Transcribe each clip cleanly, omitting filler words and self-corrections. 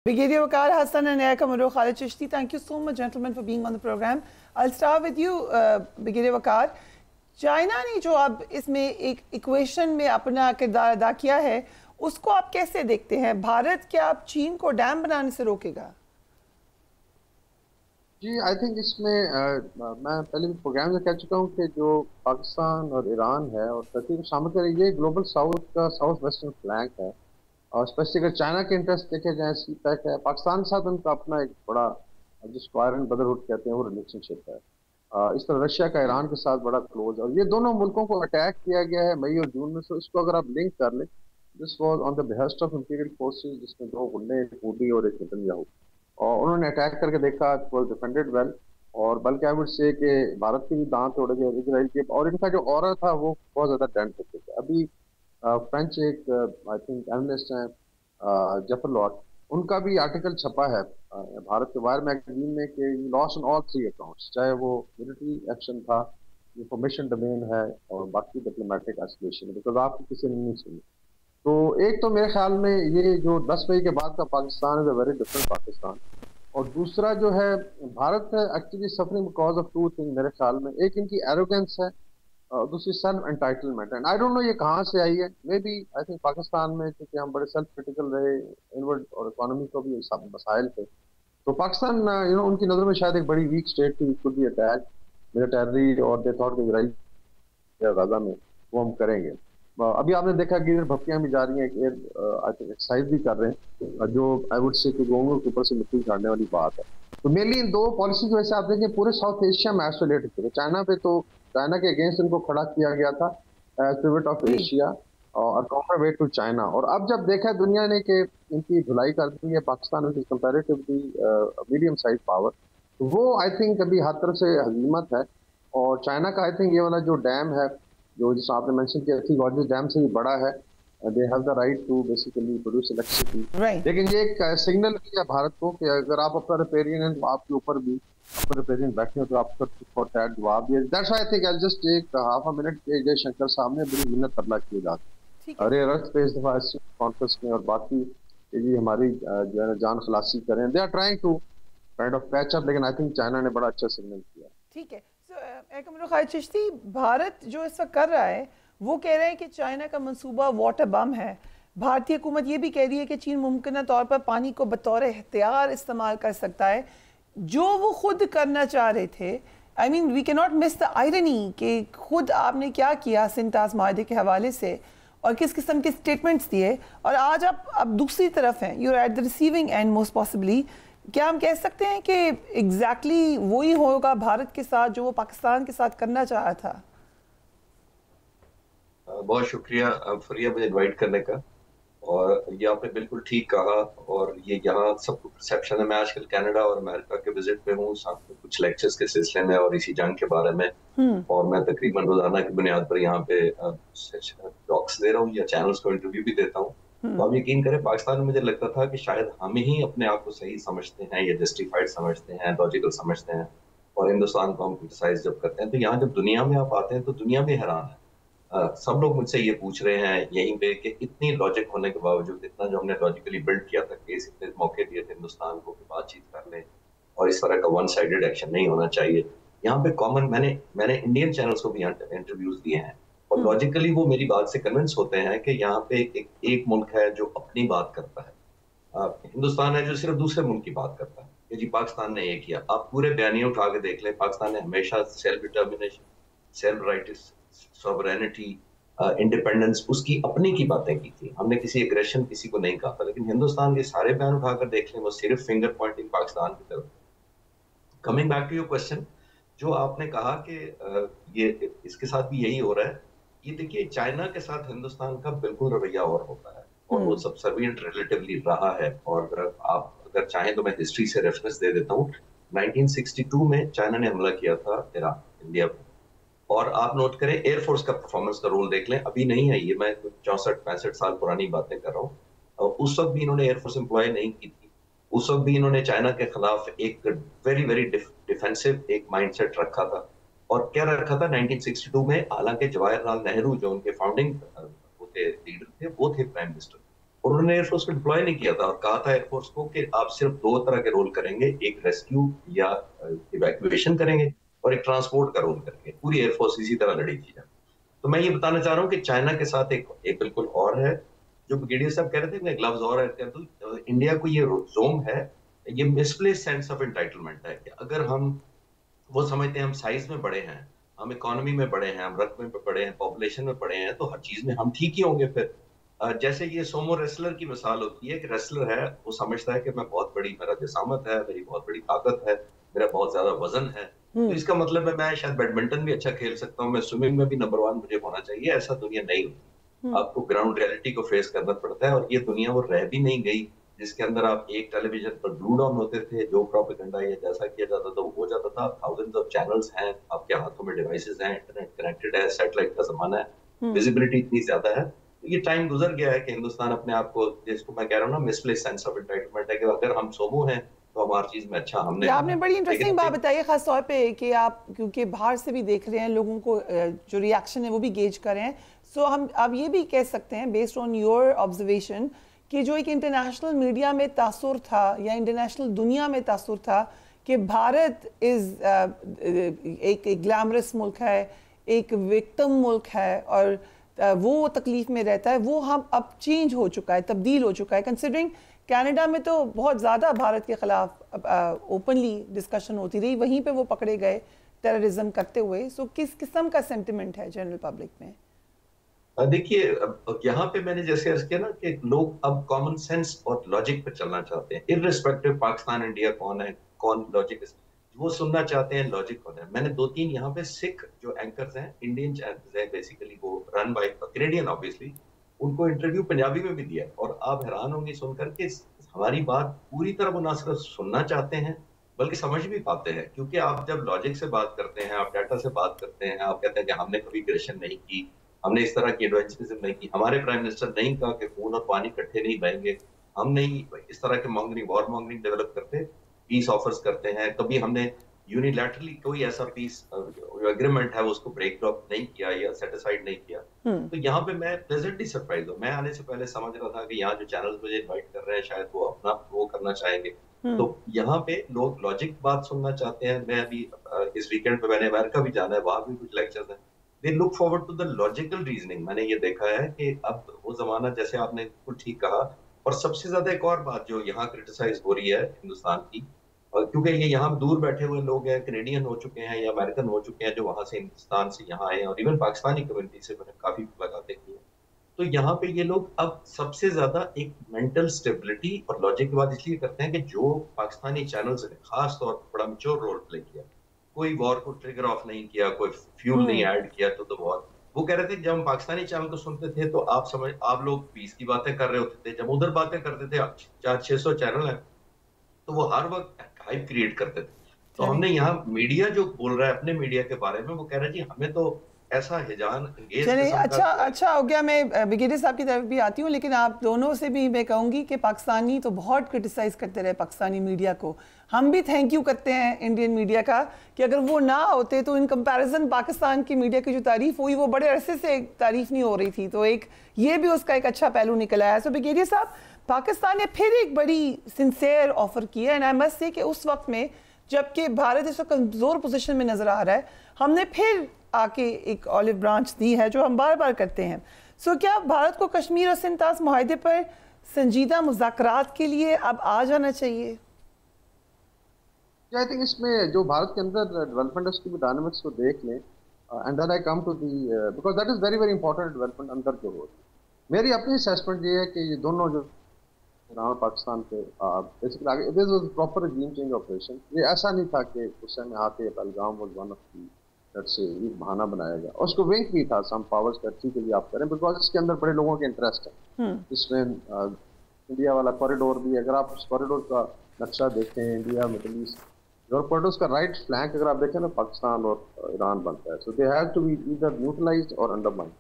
Brigadier Waqar Hassan and Air Commodore Khalid Chishti, thank you so much, gentlemen, for being on the program. I'll start with you, Brigadier Waqar. China ने जो अब इसमें एक equation में अपना किरदार अदा किया है, उसको आप कैसे देखते हैं? भारत क्या अब चीन को डैम बनाने से रोकेगा? जी, आई थिंक इसमें मैं पहले भी प्रोग्राम में कह चुका हूँ कि जो पाकिस्तान और ईरान है और टर्की को शामिल करे, ये ग्लोबल साउथ का साउथ वेस्टर्न फ्लैंक है। और स्पेशली अगर चाइना के इंटरेस्ट देखे जाए, सी पैक है, पाकिस्तान के साथ उनका अपना एक बड़ा, जिसको आयरन ब्रदरहुड कहते हैं, वो रिलेशनशिप है। इस तरह रशिया का ईरान के साथ बड़ा क्लोज, और ये दोनों मुल्कों को अटैक किया गया है मई और जून में। सो इसको अगर आप लिंक कर लें, this was on the behest of imperial forces, जिसमें दो गुंडे, एक मोदी और एक नेतन्याहू, और उन्होंने अटैक करके देखा, वाज डिफेंडेड वेल। और बल्कि आई वुड से कि भारत के भी दांत तोड़े गए इजराइल के, और इनका जो ऑरा था वो बहुत ज्यादा डेंट हो चुका है। अभी फ्रेंच एक आई थिंक एनालिस्ट हैं, जेफर लॉट, उनका भी आर्टिकल छपा है भारत के वायर मैगजीन में कि loss on all three accounts, चाहे वो मिलिट्री एक्शन था, इंफॉर्मेशन डोमेन है, और बाकी डिप्लोमेटिक एस्केलेशन, बिकॉज आपको किसी ने नहीं सुनी। तो एक तो मेरे ख्याल में ये जो 10 मई के बाद का Pakistan is a very different Pakistan. और दूसरा जो है, Bharat actually suffering because of two thing मेरे ख्याल में। एक इनकी एरोगेंस है, दूसरी self entitlement. And I don't know ये कहाँ से आई है। Maybe I think Pakistan में, क्योंकि हम बड़े सेल्फ क्रिटिकल रहे, इनवर्ड और इकोनॉमी को भी सब मसाइल थे, तो पाकिस्तान उनकी नज़र में शायद एक बड़ी वीक स्टेट थी, कुड बी अटैक मिलिटरी, और दे थॉट इजराइल या गाजा में वो हम करेंगे। अभी आपने देखा कि इधर भपकियां भी जा रही हैं, आई थिंक एक्सरसाइज भी कर रहे हैं, जो आई वुड से गोंगों के ऊपर से मिट्टी झाड़ने वाली बात है। तो मेनली इन दो पॉलिसी की वजह से आप देखें पूरे साउथ एशिया में आइसोलेटेड थे। चाइना पे तो चाइना के अगेंस्ट इनको खड़ा किया गया था एज पिवट ऑफ एशिया और काउंटर वेट टू चाइना। और अब जब देखा दुनिया ने कि इनकी धुलाई कर दी है Pakistan which is comparatively medium size power, तो वो आई थिंक अभी हर तरफ से हजीमत है। और चाइना का आई थिंक ये वाला जो डैम है, जो जिस आपने मेंशन किया थी, गॉर्जियस डैम से भी बड़ा है, they have the right to basically produce electricity. लेकिन ये एक सिग्नल भी है भारत को कि अगर आप अपना रिपेरियन हैं तो आपके ऊपर भी अपना रिपेरियन बैठे हो, तो आपका फॉर दैट जवाब भी है। That's why I think I just take half a minute के जयशंकर साहब ने बड़ी मिन्नत तरला किए जाते अरे अर्थ पे इस दफा कॉन्फ्रेंस में, और बाकी ये हमारी जो है जान खलासी करें, they are trying to kind of patch up. लेकिन आई थिंक चाइना ने बड़ा अच्छा सिग्नल किया। ठीक है, खालिद चिश्ती, भारत जो इस वक्त कर रहा है वो कह रहे हैं कि चाइना का मंसूबा वाटर बम है। भारतीय हुकूमत ये भी कह रही है कि चीन मुमकिन तौर पर पानी को बतौर हथियार इस्तेमाल कर सकता है, जो वो खुद करना चाह रहे थे। I mean we can not miss the irony कि खुद आपने क्या किया सिंटास माहदे के हवाले से और किस किस्म के स्टेटमेंट्स दिए, और आज आप अब दूसरी तरफ हैं, you are at the receiving end most possibly. क्या हम कह सकते हैं कि एग्जैक्टली वही होगा भारत के साथ जो वो पाकिस्तान के साथ करना चाहा था? बहुत शुक्रिया फरिया मुझे इनवाइट करने का, और ये आपने बिल्कुल ठीक कहा। और ये यहाँ सबको परसेप्शन है। मैं आजकल कनाडा और अमेरिका के विजिट पे हूँ, साथ में कुछ लेक्चर्स के सिलसिले में और इसी जंग के बारे में, और मैं तकरीबन रोजाना की बुनियाद पर यहाँ पे टॉक्स दे रहा हूँ या चैनल्स को इंटरव्यू भी देता हूँ। तो आप यकीन करें, पाकिस्तान में मुझे लगता था कि शायद हम ही अपने आप को सही समझते हैं या जस्टिफाइड समझते हैं, लॉजिकल समझते हैं, और हिंदुस्तान को हम क्रिटिसाइज जब करते हैं, तो यहाँ जब दुनिया में आप आते हैं तो दुनिया भी हैरान है। सब लोग मुझसे ये पूछ रहे हैं यहीं पे कि इतनी लॉजिक होने के बावजूद, इतना जो हमने लॉजिकली बिल्ड किया था, केस इतने मौके दिए थे हिंदुस्तान को कि बातचीत कर लें और इस तरह का वन साइडेड एक्शन नहीं होना चाहिए। यहाँ पे कॉमन मैंने इंडियन चैनल्स को भी इंटरव्यूज दिए हैं, और लॉजिकली वो मेरी बात से कन्विंस होते हैं कि यहाँ पे एक मुल्क है जो अपनी बात करता है, हिंदुस्तान है जो सिर्फ दूसरे मुल्क की बात करता है कि जी पाकिस्तान ने ये किया। आप पूरे बयानिए उठा के देख लें, पाकिस्तान ने हमेशा self determination, self right, sovereignty, independence, उसकी अपनी की बातें की थी। हमने किसी एग्रेशन किसी को नहीं कहा था। लेकिन हिंदुस्तान के सारे बयान उठाकर देख लें, वो सिर्फ फिंगर पॉइंटिंग पाकिस्तान की तरफ। Coming back to your question, जो आपने कहा कि ये इसके साथ भी यही हो रहा है, ये देखिए चाइना के साथ हिंदुस्तान का बिल्कुल रवैया और होता है, और वो सबसर्विएंट रिलेटिवली रहा है। और आप अगर चाहें तो मैं हिस्ट्री से रेफरेंस दे देता हूँ। 1962 में चाइना ने हमला किया था इराक, इंडिया पर, और आप नोट करें एयरफोर्स का परफॉर्मेंस का रोल देख लें। अभी नहीं है ये, मैं 64-65 साल पुरानी बातें कर रहा हूँ। उस वक्त भी इन्होंने एयरफोर्स एम्प्लॉय नहीं की थी। उस वक्त भी इन्होंने चाइना के खिलाफ एक वेरी वेरी डिफेंसिव एक माइंडसेट रखा था। और क्या रखा था 1962 में? हालांकि जवाहरलाल नेहरू जो उनके फाउंडिंग लीडर थे, वो थे प्राइम मिनिस्टर, और उन्होंने एयरफोर्स को डिप्लॉय नहीं किया था और कहा था एयरफोर्स को कि आप सिर्फ दो तरह के रोल करेंगे, एक रेस्क्यू या इवैक्यूएशन करेंगे और एक ट्रांसपोर्ट का रोल करेंगे। पूरी एयरफोर्स इसी तरह लड़ी थी। तो मैं ये बताना चाह रहा हूँ कि चाइना के साथ एक बिल्कुल और है, जो ब्रिगेडियर साहब कह रहे थे, मैं एक लफ्ज और ऐड कर दूं, इंडिया को ये जोम है, ये मिसप्लेस सेंस ऑफ एंटाइटलमेंट है कि अगर हम वो समझते हैं हम साइज में बड़े हैं, हम इकोनॉमी में बड़े हैं, हम रकबे में बड़े हैं, पॉपुलेशन में बड़े हैं, तो हर चीज में हम ठीक ही होंगे फिर। जैसे ये सोमो रेसलर की मिसाल होती है कि रेसलर है, वो समझता है कि मैं बहुत बड़ी, मेरा जसामत है, मेरी बहुत बड़ी ताकत है, मेरा बहुत ज्यादा वजन है, तो इसका मतलब है मैं शायद बैडमिंटन भी अच्छा खेल सकता हूँ, मैं स्विमिंग में भी नंबर 1 मुझे होना चाहिए। ऐसा दुनिया नहीं होती। आपको ग्राउंड रियलिटी को फेस करना पड़ता है और ये दुनिया वो रह भी नहीं गई जिसके अंदर आप एक टेलीविजन पर ग्लूड ऑन होते थे, जो प्रोपेगेंडा या जैसा किया जाता था वो हो जाता था। थाउजेंड्स ऑफ चैनल्स हैं, आपके हाथों में डिवाइसेस हैं, इंटरनेट कनेक्टेड है, सैटेलाइट का जमाना है, विजिबिलिटी इतनी ज्यादा है। तो ये टाइम गुजर गया है कि हिंदुस्तान अपने आप को, जिसको मैं कह रहा हूँ ना, मिसप्लेस सेंस ऑफ एंटाइटलमेंट है कि अगर हम सोमो हैं तो हमारी चीज में अच्छा हमने ये आपने बड़ी इंटरेस्टिंग बात बताई है, खास तौर पे कि आप क्योंकि बाहर से भी देख रहे हैं, लोगों को जो रिएक्शन है वो भी गेज कर रहे हैं। सो हम अब ये भी कह सकते हैं बेस्ड ऑन योर ऑब्जर्वेशन कि जो एक इंटरनेशनल मीडिया में तासुर था या इंटरनेशनल दुनिया में तासुर था कि भारत एक ग्लैमरस मुल्क है, एक विक्टिम मुल्क है और वो तकलीफ में रहता है, वो हम अब चेंज हो चुका है, तब्दील हो चुका है। कंसिडरिंग कनाडा में तो बहुत ज़्यादा भारत के खिलाफ ओपनली डिस्कशन होती रही, वहीं पे वो पकड़े गए टेररिज्म करते हुए। सो किस किस्म का सेंटिमेंट है जनरल पब्लिक में? देखिए, यहाँ पे मैंने जैसे अर्ज किया ना कि लोग अब कॉमन सेंस और लॉजिक पे चलना चाहते हैं, इररिस्पेक्टिव पाकिस्तान इंडिया कौन है, कौन लॉजिक, वो सुनना चाहते हैं लॉजिक कौन है। मैंने 2-3 यहाँ पे सिख जो एंकर्स हैं, इंडियन चैनल्स हैं, बेसिकली वो रन बाय कैनेडियन ऑब्वियसली, उनको इंटरव्यू पंजाबी में भी दिया और आप हैरान होंगे सुनकर कि हमारी बात पूरी तरह वो ना सिर्फ सुनना चाहते हैं बल्कि समझ भी पाते हैं। क्योंकि आप जब लॉजिक से बात करते हैं, आप डाटा से बात करते हैं, आप कहते हैं कि हमने कभी क्रिएशन नहीं की, हमने इस तरह की एडवेंचरिज्म नहीं की, हमारे प्राइम मिनिस्टर नहीं कहा कि खून और पानी इकट्ठे नहीं बहेंगे, हम नहीं इस तरह के मॉन्गरिंग, वॉर मॉन्गरिंग डेवलप करते, पीस ऑफर्स करते हैं, कभी हमने यूनिलैटरली कोई ऐसा पीस एग्रीमेंट है उसको ब्रेक अप नहीं किया या सेटिसाइड नहीं किया। तो यहाँ पे मैं प्लेजेंटली सरप्राइज हूँ। मैं आने से पहले समझ रहा था कि यहाँ जो चैनल्स मुझे इनवाइट कर रहे हैं शायद वो अपना वो करना चाहेंगे। तो यहाँ पे लोग लॉजिक बात सुनना चाहते हैं। मैं अभी इस वीकेंड पे मैंने अमेरिका भी जाना है, वहां भी कुछ लेक्चर्स हैं। They look forward to the logical reasoning. मैंने ये देखा है कि अब वो जमाना, जैसे आपने बिल्कुल ठीक कहा, और सबसे ज्यादा एक और बात जो यहाँ क्रिटिसाइज हो रही है हिंदुस्तान की, क्योंकि ये यहाँ दूर बैठे हुए लोग हैं, कैनेडियन हो चुके हैं या अमेरिकन हो चुके हैं, जो वहां से हिंदुस्तान से यहाँ आए हैं, और इवन पाकिस्तानी कम्युनिटी से मैंने काफी मुलाकातें की हैं। तो यहाँ पे ये लोग अब सबसे ज्यादा एक मेंटल स्टेबिलिटी और लॉजिक की बात इसलिए करते हैं कि जो पाकिस्तानी चैनल्स ने खास तौर पर बड़ा मैच्योर रोल प्ले किया, कोई वॉर को ट्रिगर ऑफ नहीं किया, कोई फ्यूल नहीं ऐड किया तो वॉर। वो कह रहे थे जब हम पाकिस्तानी चैनल को सुनते थे तो आप लोग पीस की बातें कर रहे होते थे, जब उधर बातें करते थे 400-600 चैनल है तो वो हर वक्त हाइप क्रिएट करते थे। तो हमने यहाँ मीडिया जो बोल रहा है अपने मीडिया के बारे में, वो कह रहा है जी हमें तो ऐसा हिजान अंगेज चलिए, अच्छा हो गया। मैं ब्रिगेडियर साहब की तरफ भी आती हूँ, लेकिन आप दोनों से भी मैं कहूँगी कि पाकिस्तानी तो बहुत क्रिटिसाइज करते रहे पाकिस्तानी मीडिया को। हम भी थैंक यू करते हैं इंडियन मीडिया का कि अगर वो ना होते तो इन कंपैरिजन पाकिस्तान की मीडिया की जो तारीफ हुई वो बड़े अरसे से तारीफ नहीं हो रही थी। तो एक ये भी उसका एक अच्छा पहलू निकला है। सो ब्रिगेडियर साहब, पाकिस्तान ने फिर एक बड़ी सिंसेयर ऑफर की है, एंड आई मस्ट से कि उस वक्त में जबकि भारत इस वक्त कमजोर पोजीशन में नजर आ रहा है, हमने फिर आके एक ऑलिव ब्रांच दी है जो हम बार बार करते हैं। सो क्या भारत को कश्मीर और सिंतास मुआहदे पर संजीदा मुज़ाकरात के लिए अब आ जाना चाहिए? आई थिंक इसमें जो भारत के अंदर डेवलपमेंट है उसकी भी डायनामिक्स को देख लें, and then I come to the, because that is very very important development अंदर जो हो। मेरी अपनी असेसमेंट ये है कि ये दोनों जो ईरान और पाकिस्तान के बेसिकली आगे, this was proper regime change operation. ये ऐसा नहीं था कि उस समय आके Pahalgam was one of the से एक बहाना बनाया गया, और उसको विंक भी था सम पावर स्ट्रेटजी के लिए आप करें, बिकॉज इसके अंदर बड़े लोगों के इंटरेस्ट है। इसमें इंडिया वाला कॉरिडोर भी, अगर आप उस कॉरिडोर का नक्शा देखें, इंडिया मिडिल ईस्ट और कॉरिडोर का राइट फ्लैंक अगर आप देखें ना, पाकिस्तान और ईरान बनता है। So they have to be either neutralised और अंडरमाइंड,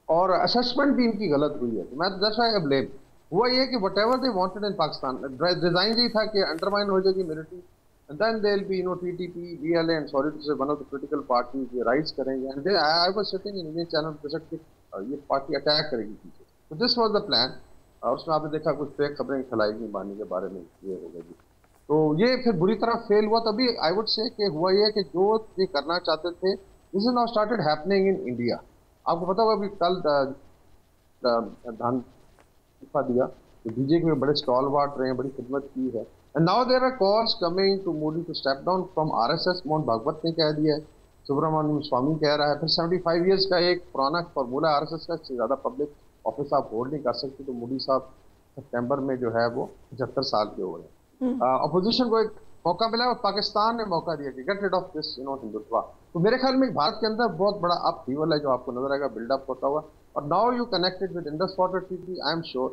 और असेसमेंट भी इनकी गलत हुई है। तो मैं दैट्स व्हाई आई ब्लेम। हुआ ये कि whatever they wanted in Pakistan, design यही था कि अंडरमाइन हो जाएगी military, and then there will be TTP, DLA, and sorry to say one of the critical parties ये rise करेंगे, and I was sitting in Indian channel बेशक ये party attack करेगी पीछे। So this was the plan, और उसमें आपने देखा कुछ फेक खबरें फैलाई गई बानी के बारे में, ये होगा जी। तो ये फिर बुरी तरह फेल हुआ। तभी आई वुड से कि हुआ ये कि जो ये करना चाहते थे, this is now started happening in India. आपको पता होगा अभी कल धान इस्तीफा दिया, तो बीजेपी में बड़े स्टॉलवर्ट रहे हैं, बड़ी खिदमत की है। And now there are calls coming to Modi to step down from RSS. Mohan Bhagwat ने कह दिया है, सुब्रमण्यम स्वामी कह रहा है, फिर 75 इयर्स का एक पुराना फॉर्मूला आरएसएस का, इससे ज्यादा पब्लिक ऑफिस आप होल्ड नहीं कर सकते। तो मोदी साहब सितंबर में जो है वो 75 साल के हो रहे हैं। अपोजिशन को एक मौका मिला और पाकिस्तान ने मौका दिया कि get rid of this Hindutva. तो मेरे ख्याल में भारत के अंदर बहुत बड़ा अपहीवल है जो आपको नजर आएगा, बिल्डअप होता हुआ। और now you connected with Indus water treaty, I am sure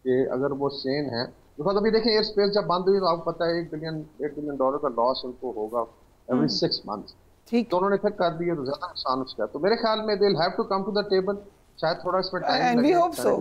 कि अगर वो सेन है, बिकॉज अभी देखें एयर स्पेस जब बंद हुई तो आपको पता है $1 बिलियन का लॉस उनको होगा एवरी 6 मंथ्स। ठीक, तो उन्होंने फिर कर दिया तो ज्यादा नुकसान उसका। तो मेरे ख्याल में they will have to come to the table, शायद थोड़ा इसमें time and we hope so.